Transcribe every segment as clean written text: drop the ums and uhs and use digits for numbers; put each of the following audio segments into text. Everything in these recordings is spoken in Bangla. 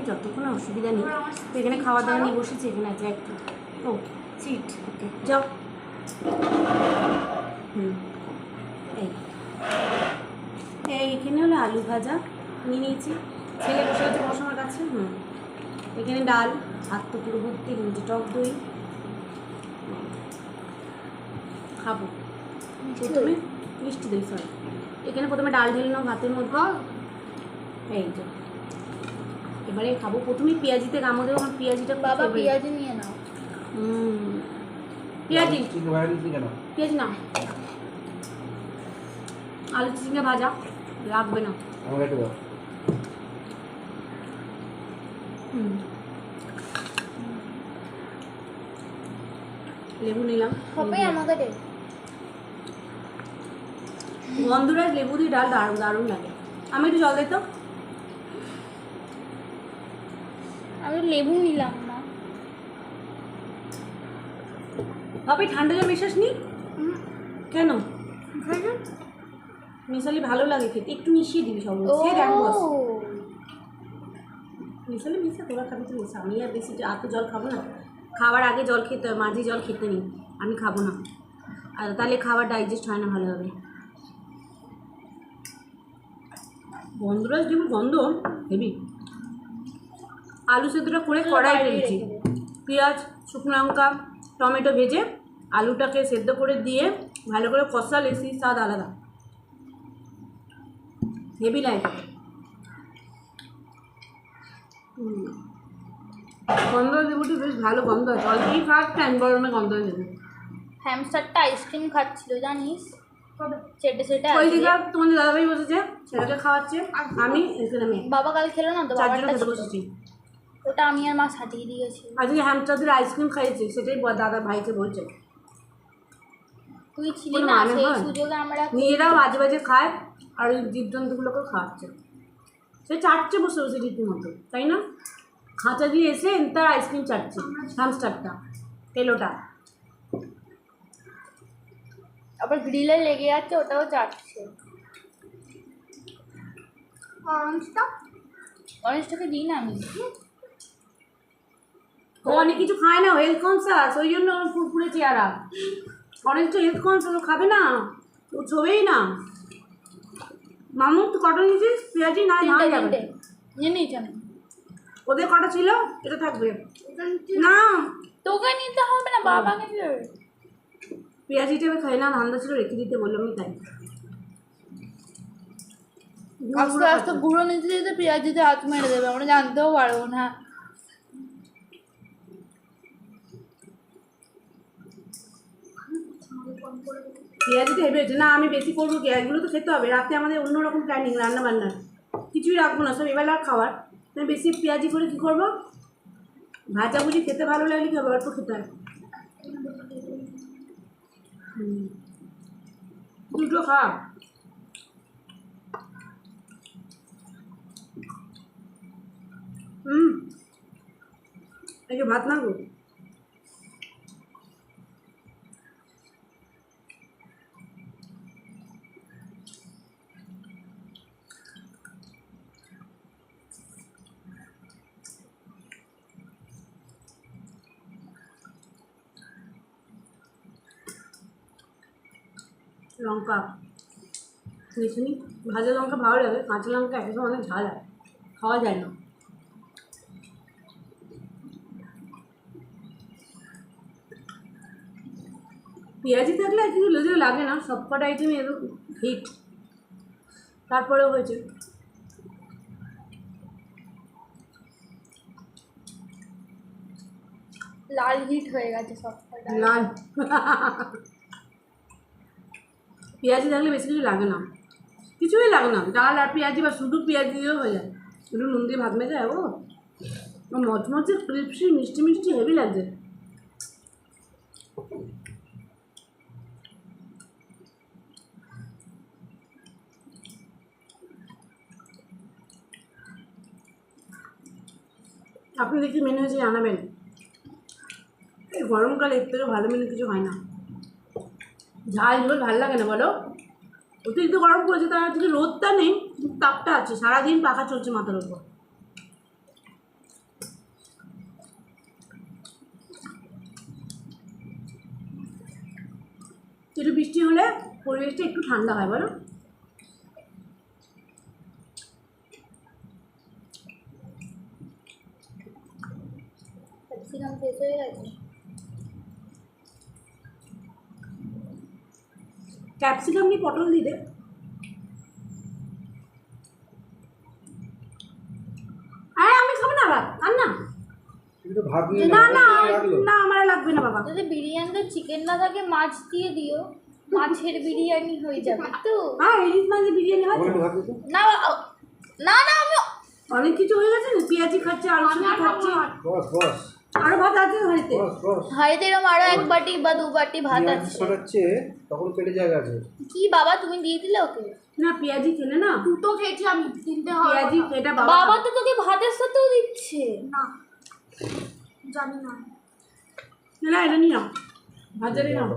যতক্ষণ অসুবিধা নেই। তো এখানে খাওয়া দাওয়া নিয়ে বসেছি, এখানে আছে একটু ও সিট। ওকে যাও। এই এখানে হলো আলু ভাজা নিয়ে নিয়েছি, ছেলে বসে আছে বসানোর কাছে। এখানে ডাল, ভাত তো পুরো ভর্তি, নিচে টক দই খাবো প্রথমে, মিষ্টি দই সরি। এখানে প্রথমে ডাল ঢেলে নাও ভাতের মধ্যে। এই যে এবারে খাবো প্রথমে পেঁয়াজিতে কামড় দেবো, আমার পেঁয়াজিটা বাবা পেঁয়াজি নিয়ে নাও। পেঁয়াজি পেঁয়াজি না, আলু চিংড়ি ভাজা লাগবে না। লেবু নিলাম, সবাই আমাদের গন্ধরাজ লেবু দিয়ে ডাল দারুণ দারুণ লাগে। আমি একটু জল দিই তো। আমি লেবু নিলাম না। ভাবি ঠান্ডা জল মেশাস নি কেন? মিশালে ভালো লাগে খেতে, একটু মিশিয়ে দিবি সব। সে দেখ বস, মিশালে মিশা, তোরা খাবি তো মিশা। আমি আর বেশি এত জল খাবো না, খাওয়ার আগে জল খেতে হয়, মাঝে জল খেতে নেই, আমি খাবো না, আর তাহলে খাবার ডাইজেস্ট হয় না ভালোভাবে। গন্ধরাজ লেবুর গন্ধ হেবি। আলু সেদ্ধটা করে কড়াই ফেলছি, পেঁয়াজ শুকনো লঙ্কা টমেটো ভেজে আলুটাকে সেদ্ধ করে দিয়ে ভালো করে কষালে সেই স্বাদ আলাদা, হেভি লাগে। গন্ধরাজ লেবুটি বেশ ভালো গন্ধ আছে, অলরেডি ফার্স্ট টাইম গরমে গন্ধরাজ লেবু। হ্যামস্টারটা আইসক্রিম খাচ্ছিল জানিস, চেটে চেটে। ওই দিকে তোমাদের দাদাভাই বসেছে, ছেলেকে খাওয়াচ্ছে, আমি এখানে মেয়ে। বাবা কাল খেলো না তো, চারজনে খেতে বসেছি। ওটা আমি আর মা সাজিয়ে দিয়েছি। আজকে হ্যামস্টারদের আইসক্রিম খাইয়েছে, সেটাই দাদা ভাইকে বলছে। তুই ছিলি না, সেই সুযোগে আমরা নিজেরাও বাজে বাজে খায় আর ওই জীবজন্তুগুলোকেও খাওয়াচ্ছে। সে চাটছে বসে বসে রীতিমতো, তাই না? খাঁচা দিয়ে এসে তার আইসক্রিম চাটছে, হ্যামস্টারটা তেলোটা। আবার গ্রিলে লেগে যাচ্ছে, ওটাও চাটছে। অরেঞ্জটাকে দিই না আমি, ও অনেক কিছু খায় না, হেলথ কনসাস, ওই জন্য ফুরফুরে চেহারা। অরেঞ্জ তো হেলথ কনসাস, ও খাবে না, ও ছবেই না। মামু তো কটা নিয়েছিস পেঁয়াজি? না ধান যাবে, নিয়ে নিয়েছি আমি। ওদের কটা ছিল, এটা থাকবে না, তোকে নিতে হবে না, বাবাকে দিতে হবে। পেঁয়াজিটা আমি খাই না, ধান্দা ছিল রেখে দিতে, বললাম আমি তাই। আস্তে আস্তে গুঁড়ো নিতে দিতে পেঁয়াজিতে হাত মেরে দেবে, আমরা জানতেও পারবো না। পেঁয়াজিটা হেভি হয়েছে না, আমি বেশি করবো কি, এগুলো তো খেতে হবে, রাতে আমাদের অন্যরকম প্ল্যানিং রান্না বান্নার, কিছুই রাখবো না, সব এবার আর খাওয়ার। আমি বেশি পেঁয়াজি করে কী করবো, ভাজাভুজি খেতে ভালো লাগলে কি হবে, অল্প খেতে হয়। দুটো খা। এই যে ভাত না গো, লঙ্কা বেশি ভাজা লঙ্কা ভালো লাগে, কাঁচা লঙ্কা একদম অনেক ঝাল হয়, খাওয়া যায় না। পেঁয়াজি থাকলে আর কিছু লেজে লাগে না, সব কটা আইটেমই এরকম হিট, তারপরেও হয়েছে। লাল হিট হয়ে গেছে সব লাল পেঁয়াজি থাকলে বেশি কিছু লাগে না, কিছুই লাগে না, ডাল আর পেঁয়াজি বা শুধু পেঁয়াজি দিয়েও হয়ে যায়, একটু নুন দিয়ে ভাত মেখে যায়। ও মচমচে ক্রিপসি মিষ্টি মিষ্টি হেভি লাগছে। আপনি দেখি মেনু হয়েছে জানাবেন, এই গরমকালে এর থেকে ভালো মেনু কিছু হয় না। ঝাল ঝোল ভালো লাগে না বলো, অতিরিক্ত গরম পড়েছে, তার থেকে রোদটা নেই, তাপটা আছে, সারাদিন পাখা চলছে মাথার উপর। একটু বৃষ্টি হলে পরিবেশটা একটু ঠান্ডা হয় বলো। ক্যাপসিকাম শেষ হয়ে গেছে। ক্যাপসিকাম নিয়ে পটল দিতে আমি খাবো না ভাত আর না কিন্তু ভাত নিয়ে না না লাগলো না আমার আর লাগবে না বাবা। যদি বিরিয়ানিতে চিকেন না থাকে মাছ দিয়ে দিও, মাছের বিরিয়ানি হয়ে যাবে তো। হ্যাঁ ইলিশ মাছের বিরিয়ানি হয় ওখানে ভাত দিত না না না আমি অনেক কিছু হয়ে গেছে না, পেঁয়াজি খাচ্ছে আলু সুন্দর খাচ্ছে বস বস আরো ভাত আছে হাঁড়িতে। বস বস হাড়িতে এরকম আরো 1 বাটি বা 2 বাটি ভাত পেঁয়াজ আছে। ছড়াচ্ছে তখন পেটে জায়গা আছে। কি বাবা তুমি দিয়ে দিলে ওকে? না পেঁয়াজি খেলে না, দুটো খেয়েছি আমি, তিনটে পেঁয়াজি এটা বাবা বাবা তো তোকে ভাতের সাথেও দিচ্ছে না জানি না না এটা নিয়ে নাও ভাজারে নাও।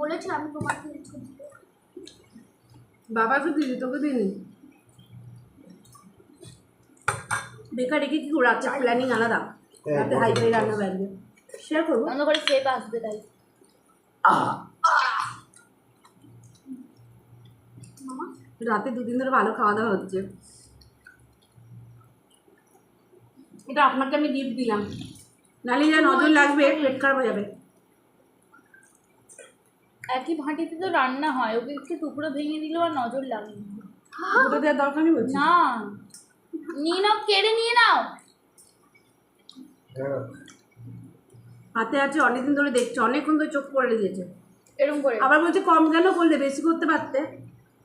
বলেছি আমি তোমাকে কিছু দিতে। বাবাকে দিদি তোকে দিইনি। বেকার রেখে কি করবো, রাত্রে প্ল্যানিং আলাদা, রাতে হাই ফাই রান্না লাগবে শেয়ার করবো। অন্য করে শেপ আসবে তাই। রাতে 2 দিন ধরে ভালো খাওয়া দাওয়া হচ্ছে। এটা আপনাকে আমি গিফট দিলাম, নাহলে যা নজর লাগবে পেট খারাপ হয়ে যাবে। একই ভাঁটিতে তো রান্না হয়, ওকে একটু টুকরো ভেঙে দিলেও আর নজর লাগে না। ওটা দেওয়ার দরকার নেই বলছি। না নিয়ে নাও, কেড়ে নিয়ে নাও। হ্যাঁ হাতে আছে অনেকদিন ধরে দেখছে, অনেকক্ষণ ধরে চোখ পড়ে দিয়েছে। এরকম করে আবার বলছে কম কেন করলে, বেশি করতে পারতে।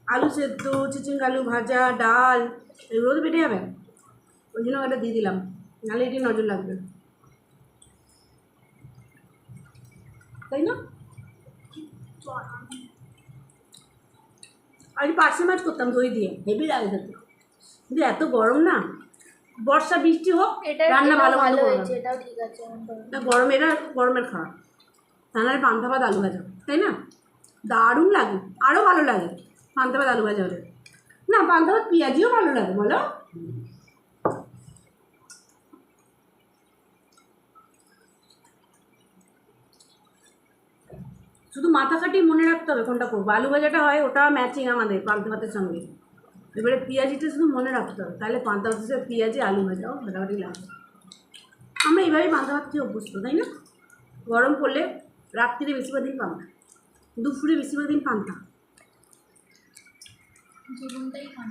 আলু সেদ্ধ, চিচিঙ্গা আলু ভাজা, ডাল এগুলো তো বেটে যাবে, ওই জন্য এটা দিয়ে দিলাম, নাহলে এটি নজর লাগবে, তাই না? আজ পার্সে মাছ করতাম দই দিয়ে, হেভি লাগে খেতে, কিন্তু এত গরম না, বর্ষা বৃষ্টি হোক এটা রান্না ভালো ভালো ভালো হয়েছে, এটাও ঠিক আছে। না গরম, এটা গরমের খাওয়া, তা নাহলে পান্তা ভাত আলু ভাজা, তাই না? দারুণ লাগে, আরও ভালো লাগে পান্তা ভাত আলু ভাজা হলে। না পান্তা ভাত পেঁয়াজিও ভালো লাগে বলো। শুধু মাথা কাটিয়ে মনে রাখতে হবে কোনটা করবো। আলু ভাজাটা হয় ওটা ম্যাচিং আমাদের পান্তা ভাতের সঙ্গে, এবারে পেঁয়াজিটা শুধু মনে রাখতে হবে, তাহলে পান্তা ভাতের সাথে পেঁয়াজি আলু ভাজাও মোটামুটি লাগে। আমরা এইভাবেই পান্তা ভাত খেয়ে অভ্যস্ত, তাই না? গরম পড়লে রাত্রিরে বেশিরভাগ দিন পান্তা, দুপুরে বেশিরভাগ দিন পান্তা। জীবনটাই খান।